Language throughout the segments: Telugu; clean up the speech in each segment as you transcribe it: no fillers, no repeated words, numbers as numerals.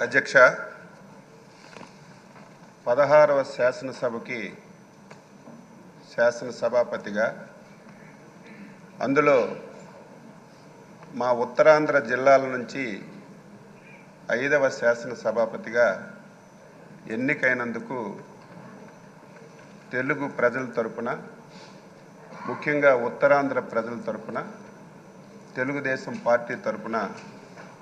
అధ్యక్ష, 16వ శాసనసభకి శాసనసభాపతిగా, అందులో మా ఉత్తరాంధ్ర జిల్లాల నుంచి 5వ శాసనసభాపతిగా ఎన్నికైనందుకు తెలుగు ప్రజల తరపున, ముఖ్యంగా ఉత్తరాంధ్ర ప్రజల తరపున, తెలుగుదేశం పార్టీ తరపున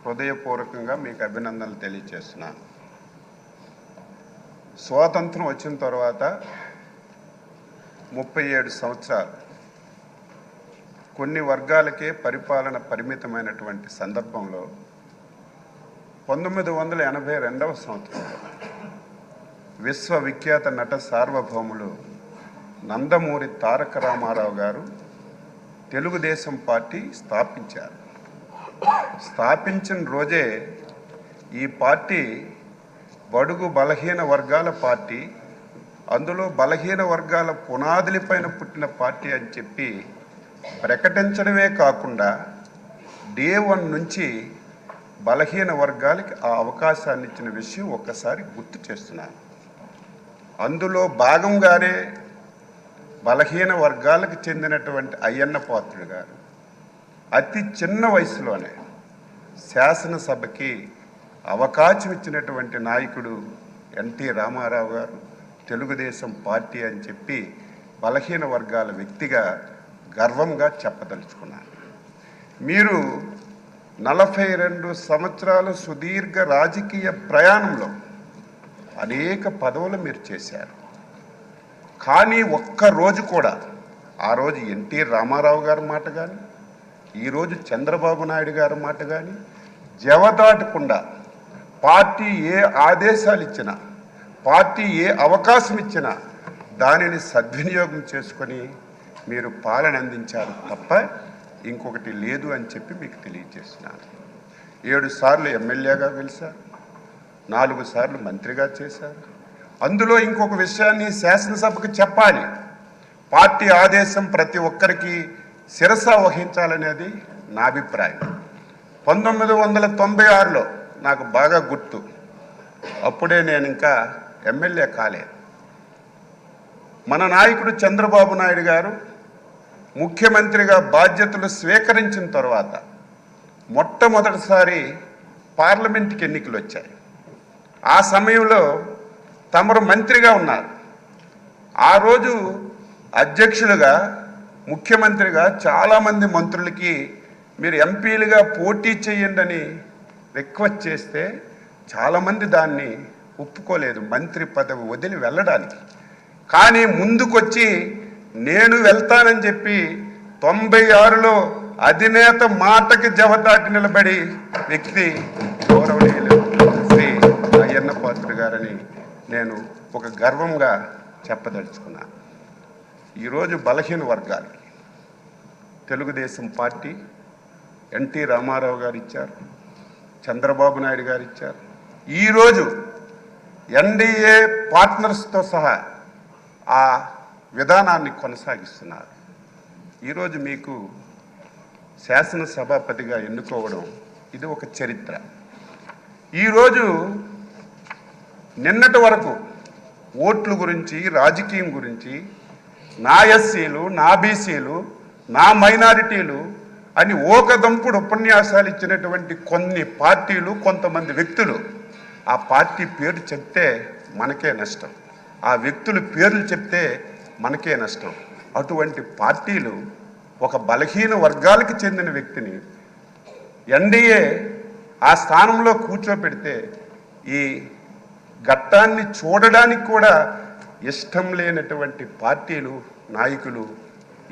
హృదయపూర్వకంగా మీకు అభినందనలు తెలియజేస్తున్నాను. స్వాతంత్రం వచ్చిన తర్వాత 37 సంవత్సరాలు కొన్ని వర్గాలకే పరిపాలన పరిమితమైనటువంటి సందర్భంలో 1982వ సంవత్సరంలో విశ్వవిఖ్యాత నట సార్వభౌములు నందమూరి తారక రామారావు గారు తెలుగుదేశం పార్టీ స్థాపించారు. స్థాపించిన రోజే ఈ పార్టీ బడుగు బలహీన వర్గాల పార్టీ, అందులో బలహీన వర్గాల పునాదులపైన పుట్టిన పార్టీ అని చెప్పి ప్రకటించడమే కాకుండా డే 1 నుంచి బలహీన వర్గాలకి ఆ అవకాశాన్ని ఇచ్చిన విషయం ఒక్కసారి గుర్తు చేస్తున్నాను. అందులో భాగంగానే బలహీన వర్గాలకు చెందినటువంటి అయ్యన్న పాత్రుడు గారు అతి చిన్న వయసులోనే శాసనసభకి అవకాశం ఇచ్చినటువంటి నాయకుడు ఎన్టీ రామారావు గారు తెలుగుదేశం పార్టీ అని చెప్పి బలహీన వర్గాల వ్యక్తిగా గర్వంగా చెప్పదలుచుకున్నాను. మీరు 42 సంవత్సరాల సుదీర్ఘ రాజకీయ ప్రయాణంలో అనేక పదవులు మీరు చేశారు. కానీ ఒక్కరోజు కూడా ఆ రోజు ఎన్టీ రామారావు గారి మాట కానీ, ఈరోజు చంద్రబాబు నాయుడు గారి మాట కానీ జవదాటకుండా పార్టీ ఏ ఆదేశాలు ఇచ్చినా, పార్టీ ఏ అవకాశం ఇచ్చినా దానిని సద్వినియోగం చేసుకొని మీరు పాలన అందించారు తప్ప ఇంకొకటి లేదు అని చెప్పి మీకు తెలియజేస్తున్నాను. 7 సార్లు ఎమ్మెల్యేగా గెలిచారు, 4 సార్లు మంత్రిగా చేశారు. అందులో ఇంకొక విషయాన్ని శాసనసభకు చెప్పాలి. పార్టీ ఆదేశం ప్రతి ఒక్కరికి శిరస వహించాలనేది నా అభిప్రాయం. 1996లో నాకు బాగా గుర్తు, అప్పుడే నేను ఇంకా ఎమ్మెల్యే కాలేదు. మన నాయకుడు చంద్రబాబు నాయుడు గారు ముఖ్యమంత్రిగా బాధ్యతలు స్వీకరించిన తర్వాత మొట్టమొదటిసారి పార్లమెంట్కి ఎన్నికలు వచ్చాయి. ఆ సమయంలో తమరు మంత్రిగా ఉన్నారు. ఆ రోజు అధ్యక్షులుగా, ముఖ్యమంత్రిగా చాలామంది మంత్రులకి మీరు ఎంపీలుగా పోటీ చేయండి అని రిక్వెస్ట్ చేస్తే చాలామంది దాన్ని ఒప్పుకోలేదు, మంత్రి పదవి వదిలి వెళ్ళడానికి. కానీ ముందుకొచ్చి నేను వెళ్తానని చెప్పి 96లో అధినేత మాటకి జవదాటి నిలబడి వ్యక్తి గౌరవనీయులు శ్రీ అయ్యన్న పాత్రుడు గారని నేను ఒక గర్వంగా చెప్పదలుచుకున్నాను. ఈరోజు బలహీన వర్గాలకి తెలుగుదేశం పార్టీ ఎన్టీ రామారావు గారు ఇచ్చారు, చంద్రబాబు నాయుడు గారు ఇచ్చారు. ఈరోజు ఎన్డీఏ పార్ట్నర్స్తో సహా ఆ విధానాన్ని కొనసాగిస్తున్నారు. ఈరోజు మీకు శాసనసభాపతిగా ఎన్నుకోవడం ఇది ఒక చరిత్ర. ఈరోజు నిన్నటి వరకు ఓట్ల గురించి, రాజకీయం గురించి, నా ఎస్సీలు, నా బీసీలు, నా మైనారిటీలు అని ఓకదంపుడు ఉపన్యాసాలు ఇచ్చినటువంటి కొన్ని పార్టీలు, కొంతమంది వ్యక్తులు ఆ పార్టీ పేరు చెప్తే మనకే నష్టం, ఆ వ్యక్తుల పేర్లు చెప్తే మనకే నష్టం. అటువంటి పార్టీలు ఒక బలహీన వర్గాలకు చెందిన వ్యక్తిని ఎన్డీఏ ఆ స్థానంలో కూర్చోపెడితే ఈ ఘట్టాన్ని చూడడానికి కూడా ఇష్టం లేనటువంటి పార్టీలు, నాయకులు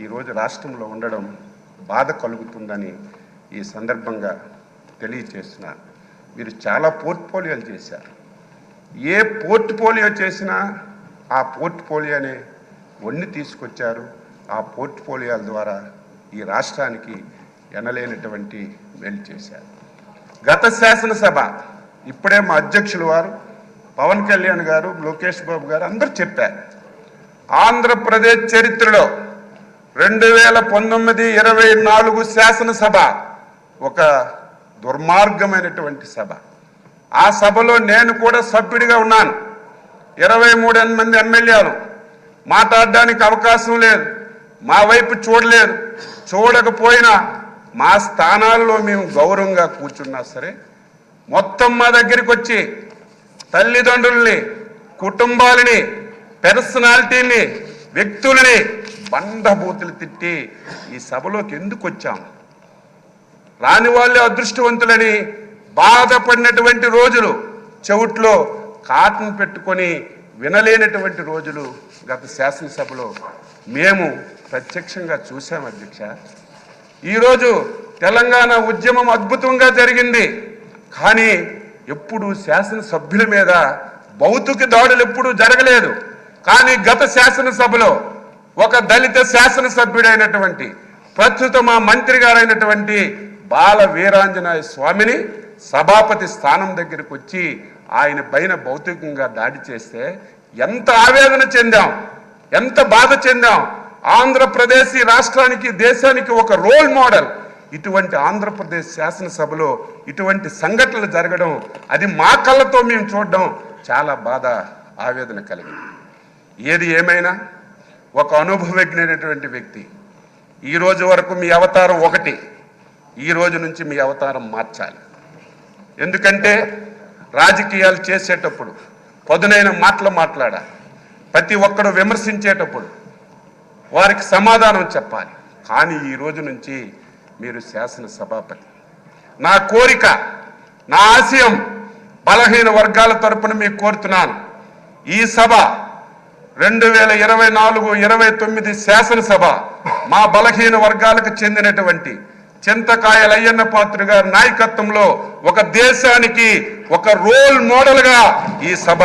ఈరోజు రాష్ట్రంలో ఉండడం బాధ కలుగుతుందని ఈ సందర్భంగా తెలియజేస్తున్నారు. మీరు చాలా పోర్ట్ఫోలియోలు చేశారు. ఏ పోర్ట్ఫోలియో చేసినా ఆ పోర్ట్ఫోలియోనే వన్ని తీసుకొచ్చారు. ఆ పోర్ట్ఫోలియోల ద్వారా ఈ రాష్ట్రానికి ఎనలేనటువంటి మేలు చేశారు. గత శాసనసభ ఇప్పుడే మా అధ్యక్షులు వారు పవన్ కళ్యాణ్ గారు, లోకేష్ బాబు గారు అందరూ చెప్పారు, ఆంధ్రప్రదేశ్ చరిత్రలో 2019-24 శాసనసభ ఒక దుర్మార్గమైనటువంటి సభ. ఆ సభలో నేను కూడా సభ్యుడిగా ఉన్నాను. 23 మంది ఎమ్మెల్యేలు మాట్లాడడానికి అవకాశం లేదు, మా వైపు చూడలేదు. చూడకపోయినా మా స్థానాల్లో మేము గౌరవంగా కూర్చున్నా సరే మొత్తం మా దగ్గరికి వచ్చి తల్లిదండ్రుల్ని, కుటుంబాలని, పర్సనాలిటీని, వ్యక్తులని బండబూతులు తిట్టి ఈ సభలోకి ఎందుకు వచ్చాం? రాని వాళ్ళే అదృష్టవంతులని బాధపడినటువంటి రోజులు, చెవుట్లో కాటన్ పెట్టుకొని వినలేనటువంటి రోజులు గత శాసనసభలో మేము ప్రత్యక్షంగా చూసాం అధ్యక్ష. ఈరోజు తెలంగాణ ఉద్యమం అద్భుతంగా జరిగింది, కానీ ఎప్పుడు శాసనసభ్యుల మీద భౌతిక దాడులు ఎప్పుడూ జరగలేదు. కానీ గత శాసనసభలో ఒక దళిత శాసనసభ్యుడైనటువంటి ప్రస్తుత మా మంత్రి గారైనటువంటి బాల వీరాంజనేయ స్వామిని సభాపతి స్థానం దగ్గరికి వచ్చి ఆయన పైన భౌతికంగా దాడి చేస్తే ఎంత ఆవేదన చెందాం, ఎంత బాధ చెందాం. ఆంధ్రప్రదేశ్ రాష్ట్రానికి, దేశానికి ఒక రోల్ మోడల్. ఇటువంటి ఆంధ్రప్రదేశ్ శాసనసభలో ఇటువంటి సంఘటనలు జరగడం, అది మా కళ్ళతో మేము చూడడం చాలా బాధ, ఆవేదన కలిగింది. ఏది ఏమైనా ఒక అనుభవజ్ఞైనటువంటి వ్యక్తి, ఈ రోజు వరకు మీ అవతారం ఒకటి, ఈ రోజు నుంచి మీ అవతారం మార్చాలి. ఎందుకంటే రాజకీయాలు చేసేటప్పుడు పదునైన మాటలు మాట్లాడాలి. ప్రతి ఒక్కరు విమర్శించేటప్పుడు వారికి సమాధానం చెప్పాలి. కానీ ఈ రోజు నుంచి మీరు శాసనసభాపతి. నా కోరిక, నా ఆశయం బలహీన వర్గాల తరపున మీకు కోరుతున్నాను. ఈ సభ 2024-29 శాసనసభ మా బలహీన వర్గాలకు చెందినటువంటి చింతకాయల అయ్యన్న పాత్ర గారి నాయకత్వంలో ఒక దేశానికి ఒక రోల్ మోడల్గా ఈ సభ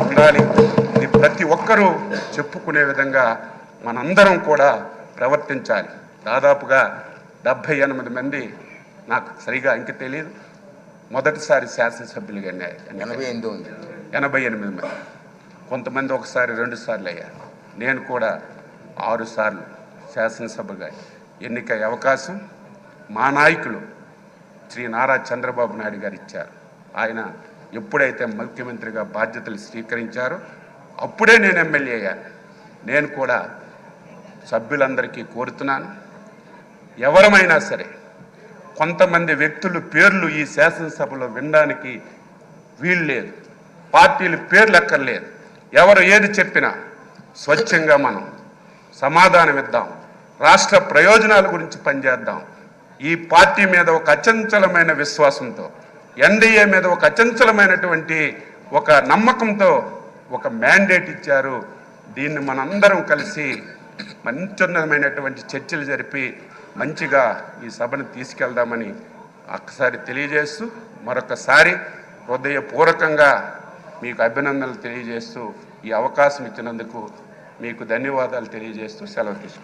ఉండాలి. ఇది ప్రతి ఒక్కరూ చెప్పుకునే విధంగా మనందరం కూడా ప్రవర్తించాలి. దాదాపుగా 78 మంది, నాకు సరిగా ఇంక తెలియదు, మొదటిసారి శాసనసభ్యులుగా 88 మంది. కొంతమంది ఒకసారి 2 సార్లు అయ్యారు. నేను కూడా 6 సార్లు శాసనసభగా ఎన్నికయ్యే అవకాశం మా నాయకులు శ్రీ నారా చంద్రబాబు నాయుడు గారు ఇచ్చారు. ఆయన ఎప్పుడైతే ముఖ్యమంత్రిగా బాధ్యతలు స్వీకరించారో అప్పుడే నేను ఎమ్మెల్యే అయ్యాను. నేను కూడా సభ్యులందరికీ కోరుతున్నాను, ఎవరమైనా సరే కొంతమంది వ్యక్తుల పేర్లు ఈ శాసనసభలో వినడానికి వీలు లేదు, పార్టీల పేర్లు ఎక్కర్లేదు. ఎవరు ఏది చెప్పినా స్వచ్ఛంగా మనం సమాధానం ఇద్దాం, రాష్ట్ర ప్రయోజనాల గురించి పనిచేద్దాం. ఈ పార్టీ మీద ఒక అచంచలమైన విశ్వాసంతో, ఎన్డీఏ మీద ఒక అచంచలమైనటువంటి ఒక నమ్మకంతో ఒక మ్యాండేట్ ఇచ్చారు. దీన్ని మనందరం కలిసి మంచిమైనటువంటి చర్చలు జరిపి మంచిగా ఈ సభను తీసుకెళ్దామని ఒక్కసారి తెలియజేస్తూ, మరొకసారి హృదయపూర్వకంగా మీకు అభినందనలు తెలియజేస్తూ, ఈ అవకాశం ఇచ్చినందుకు మీకు ధన్యవాదాలు తెలియజేస్తూ సెలవు తీసుకుంటాను.